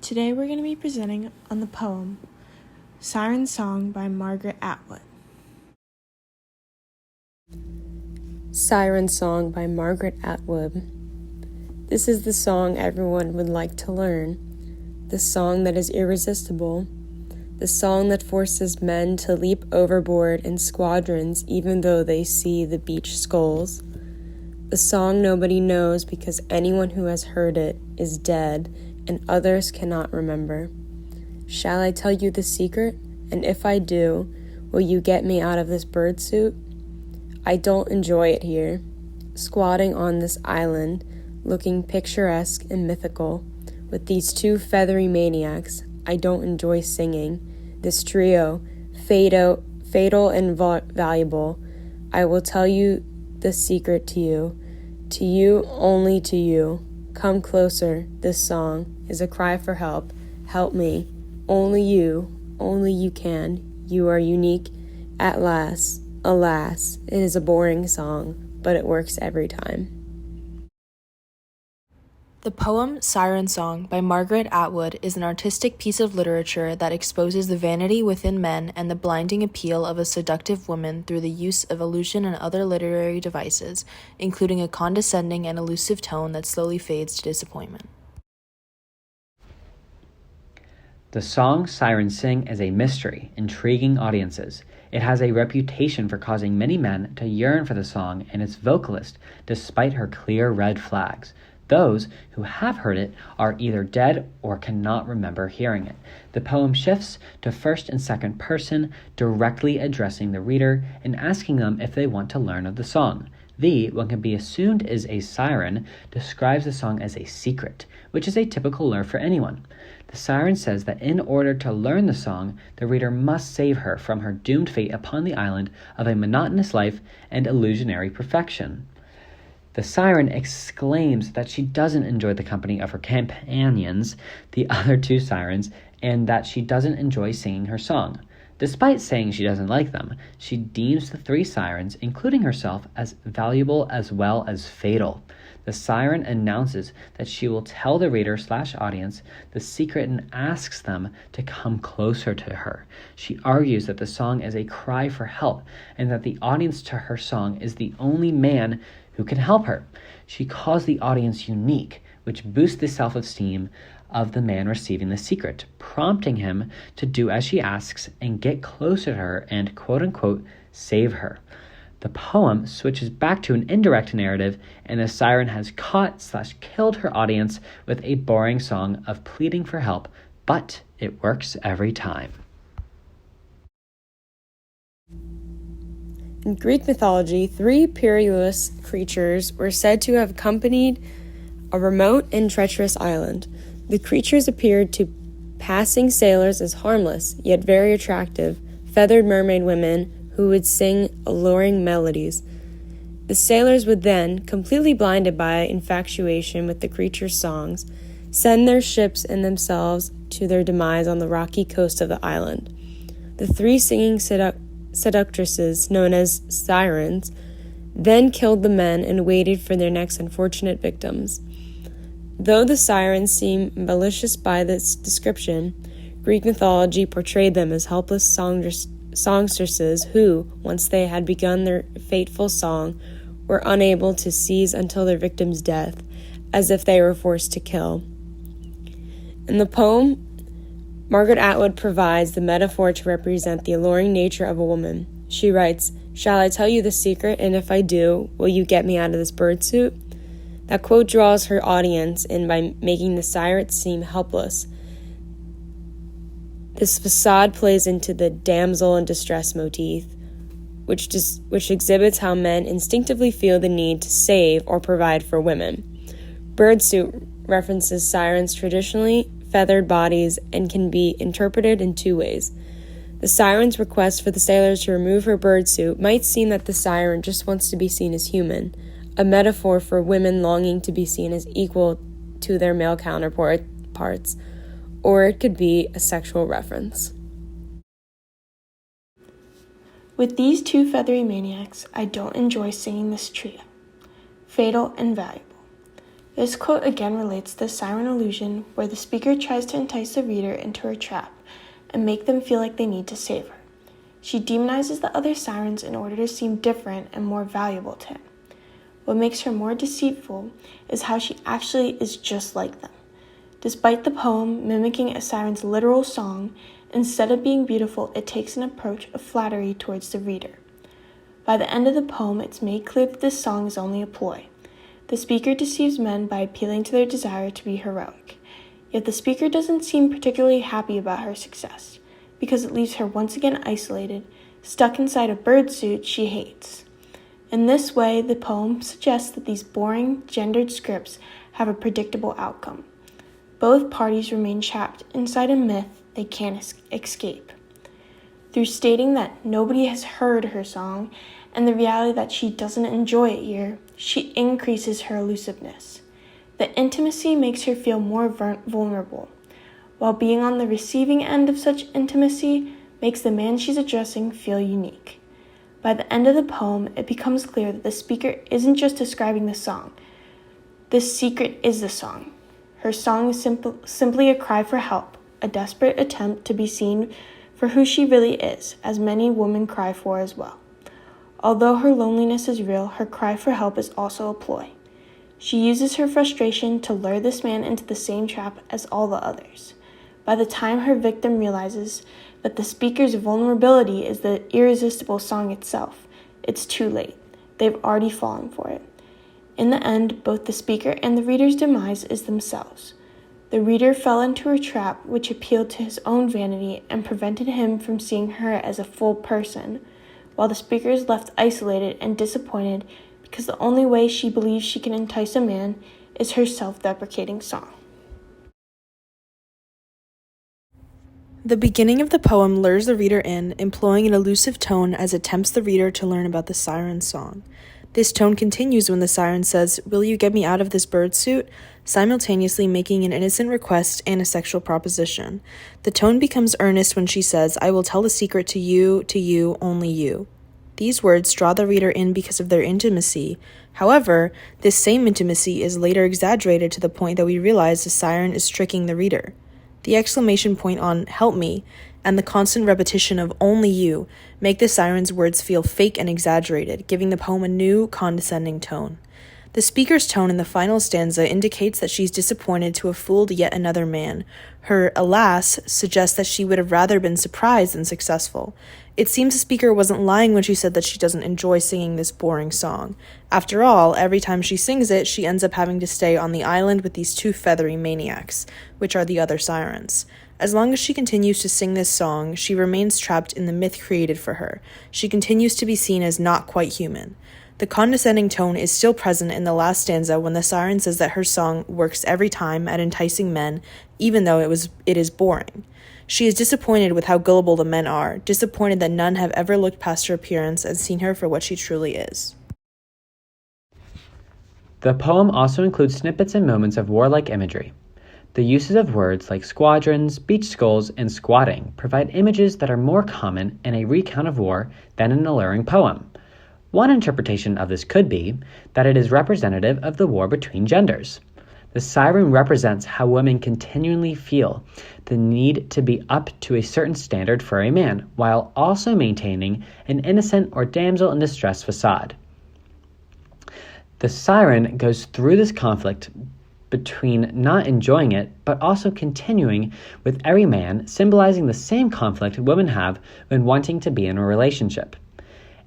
Today we're going to be presenting on the poem Siren Song by Margaret Atwood. Siren Song by Margaret Atwood. This is the song everyone would like to learn, the song that is irresistible, the song that forces men to leap overboard in squadrons even though they see the beach skulls, the song nobody knows because anyone who has heard it is dead and others cannot remember. Shall I tell you the secret? And if I do, will you get me out of this bird suit? I don't enjoy it here, squatting on this island, looking picturesque and mythical, with these two feathery maniacs. I don't enjoy singing. This trio, fatal and valuable, I will tell you the secret to you, only to you. Come closer, this song is a cry for help. Help me, only you can. You are unique at last. Alas, it is a boring song, but it works every time. The poem Siren Song by Margaret Atwood is an artistic piece of literature that exposes the vanity within men and the blinding appeal of a seductive woman through the use of illusion and other literary devices, including a condescending and elusive tone that slowly fades to disappointment. The song Sirens Sing is a mystery, intriguing audiences. It has a reputation for causing many men to yearn for the song and its vocalist, despite her clear red flags. Those who have heard it are either dead or cannot remember hearing it. The poem shifts to first and second person, directly addressing the reader and asking them if they want to learn of the song. What can be assumed is a siren, describes the song as a secret, which is a typical lure for anyone. The siren says that in order to learn the song, the reader must save her from her doomed fate upon the island of a monotonous life and illusionary perfection. The siren exclaims that she doesn't enjoy the company of her companions, the other two sirens, and that she doesn't enjoy singing her song. Despite saying she doesn't like them, she deems the three sirens, including herself, as valuable as well as fatal. The siren announces that she will tell the reader/audience the secret and asks them to come closer to her. She argues that the song is a cry for help and that the audience to her song is the only man who can help her. She calls the audience unique, which boosts the self-esteem of the man receiving the secret, prompting him to do as she asks and get closer to her and quote-unquote save her. The poem switches back to an indirect narrative, and the siren has caught/killed her audience with a boring song of pleading for help, but it works every time. In Greek mythology, three perilous creatures were said to have accompanied a remote and treacherous island. The creatures appeared to passing sailors as harmless, yet very attractive, feathered mermaid women who would sing alluring melodies. The sailors would then, completely blinded by infatuation with the creatures' songs, send their ships and themselves to their demise on the rocky coast of the island. The three singing seductresses, known as sirens, then killed the men and waited for their next unfortunate victims. Though the sirens seem malicious by this description, Greek mythology portrayed them as helpless songstresses who, once they had begun their fateful song, were unable to cease until their victim's death, as if they were forced to kill. In the poem, Margaret Atwood provides the metaphor to represent the alluring nature of a woman. She writes, "Shall I tell you the secret, and if I do, will you get me out of this bird suit?" That quote draws her audience in by making the siren seem helpless. This facade plays into the damsel in distress motif, which exhibits how men instinctively feel the need to save or provide for women. Birdsuit references sirens' traditionally feathered bodies and can be interpreted in two ways. The siren's request for the sailors to remove her birdsuit might seem that the siren just wants to be seen as human, a metaphor for women longing to be seen as equal to their male counterparts, or it could be a sexual reference. With these two feathery maniacs, I don't enjoy singing this trio. Fatal and valuable. This quote again relates to the siren illusion, where the speaker tries to entice the reader into her trap and make them feel like they need to save her. She demonizes the other sirens in order to seem different and more valuable to him. What makes her more deceitful is how she actually is just like them. Despite the poem mimicking a siren's literal song, instead of being beautiful, it takes an approach of flattery towards the reader. By the end of the poem, it's made clear that this song is only a ploy. The speaker deceives men by appealing to their desire to be heroic. Yet the speaker doesn't seem particularly happy about her success, because it leaves her once again isolated, stuck inside a bird suit she hates. In this way, the poem suggests that these boring, gendered scripts have a predictable outcome. Both parties remain trapped inside a myth they can't escape. Through stating that nobody has heard her song and the reality that she doesn't enjoy it here, she increases her elusiveness. The intimacy makes her feel more vulnerable, while being on the receiving end of such intimacy makes the man she's addressing feel unique. By the end of the poem, it becomes clear that the speaker isn't just describing the song. This secret is the song. Her song is simply a cry for help, a desperate attempt to be seen for who she really is, as many women cry for as well. Although her loneliness is real, her cry for help is also a ploy. She uses her frustration to lure this man into the same trap as all the others. By the time her victim realizes that the speaker's vulnerability is the irresistible song itself, it's too late. They've already fallen for it. In the end, both the speaker and the reader's demise is themselves. The reader fell into her trap, which appealed to his own vanity and prevented him from seeing her as a full person, while the speaker is left isolated and disappointed because the only way she believes she can entice a man is her self-deprecating song. The beginning of the poem lures the reader in, employing an elusive tone as it tempts the reader to learn about the siren's song. This tone continues when the siren says, "Will you get me out of this bird suit?" simultaneously making an innocent request and a sexual proposition. The tone becomes earnest when she says, "I will tell the secret to you, only you." These words draw the reader in because of their intimacy. However, this same intimacy is later exaggerated to the point that we realize the siren is tricking the reader. The exclamation point on "help me" and the constant repetition of "only you" make the siren's words feel fake and exaggerated, giving the poem a new, condescending tone. The speaker's tone in the final stanza indicates that she's disappointed to have fooled yet another man. Her "alas" suggests that she would have rather been surprised than successful. It seems the speaker wasn't lying when she said that she doesn't enjoy singing this boring song. After all, every time she sings it, she ends up having to stay on the island with these two feathery maniacs, which are the other sirens. As long as she continues to sing this song, she remains trapped in the myth created for her. She continues to be seen as not quite human. The condescending tone is still present in the last stanza when the siren says that her song works every time at enticing men, even though it is boring. She is disappointed with how gullible the men are, disappointed that none have ever looked past her appearance and seen her for what she truly is. The poem also includes snippets and moments of warlike imagery. The uses of words like squadrons, beach skulls, and squatting provide images that are more common in a recount of war than an alluring poem. One interpretation of this could be that it is representative of the war between genders. The siren represents how women continually feel the need to be up to a certain standard for a man, while also maintaining an innocent or damsel in distress facade. The siren goes through this conflict between not enjoying it, but also continuing with every man, symbolizing the same conflict women have when wanting to be in a relationship.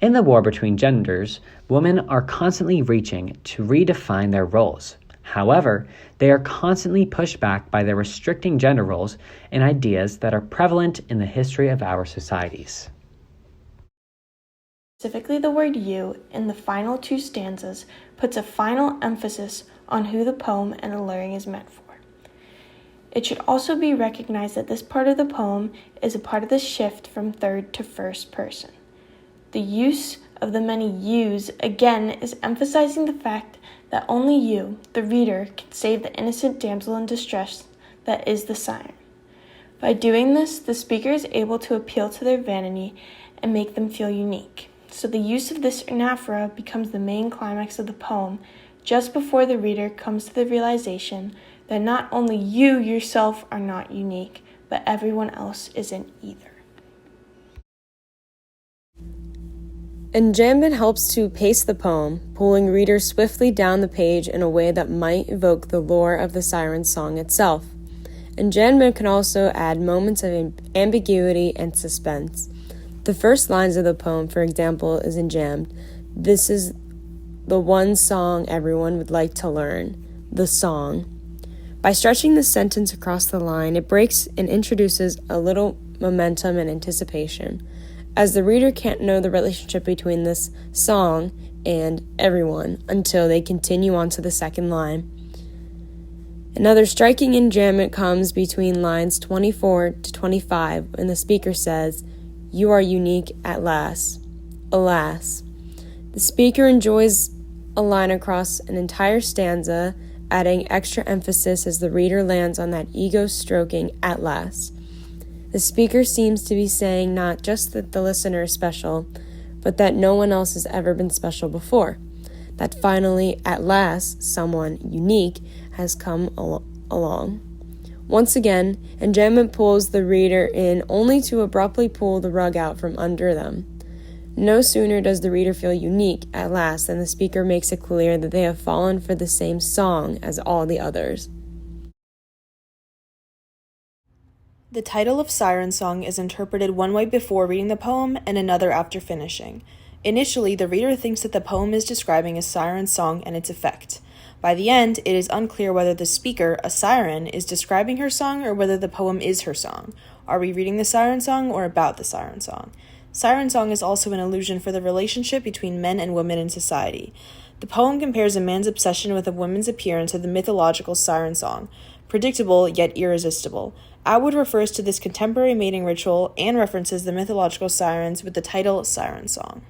In the war between genders, women are constantly reaching to redefine their roles. However, they are constantly pushed back by the restricting gender roles and ideas that are prevalent in the history of our societies. Specifically, the word "you" in the final two stanzas puts a final emphasis on who the poem and alluring is meant for. It should also be recognized that this part of the poem is a part of the shift from third to first person. The use of the many yous again is emphasizing the fact that only you, the reader, can save the innocent damsel in distress that is the siren. By doing this, the speaker is able to appeal to their vanity and make them feel unique. So the use of this anaphora becomes the main climax of the poem, just before the reader comes to the realization that not only you yourself are not unique, but everyone else isn't either. Enjambment helps to pace the poem, pulling readers swiftly down the page in a way that might evoke the lore of the siren song itself. Enjambment can also add moments of ambiguity and suspense. The first lines of the poem, for example, is enjambed. This is the one song everyone would like to learn, the song. By stretching the sentence across the line, it breaks and introduces a little momentum and anticipation, as the reader can't know the relationship between this song and everyone until they continue on to the second line. Another striking enjambment comes between lines 24 to 25 when the speaker says, "You are unique at last." Alas. The speaker enjoys a line across an entire stanza, adding extra emphasis as the reader lands on that ego-stroking "at last." The speaker seems to be saying not just that the listener is special, but that no one else has ever been special before. That finally, at last, someone unique has come along. Once again, enjambment pulls the reader in only to abruptly pull the rug out from under them. No sooner does the reader feel unique at last than the speaker makes it clear that they have fallen for the same song as all the others. The title of Siren Song is interpreted one way before reading the poem and another after finishing. Initially, the reader thinks that the poem is describing a siren song and its effect. By the end, it is unclear whether the speaker, a siren, is describing her song or whether the poem is her song. Are we reading the siren song or about the siren song? Siren Song is also an allusion for the relationship between men and women in society. The poem compares a man's obsession with a woman's appearance to the mythological siren song, predictable yet irresistible. Atwood refers to this contemporary mating ritual and references the mythological sirens with the title Siren Song.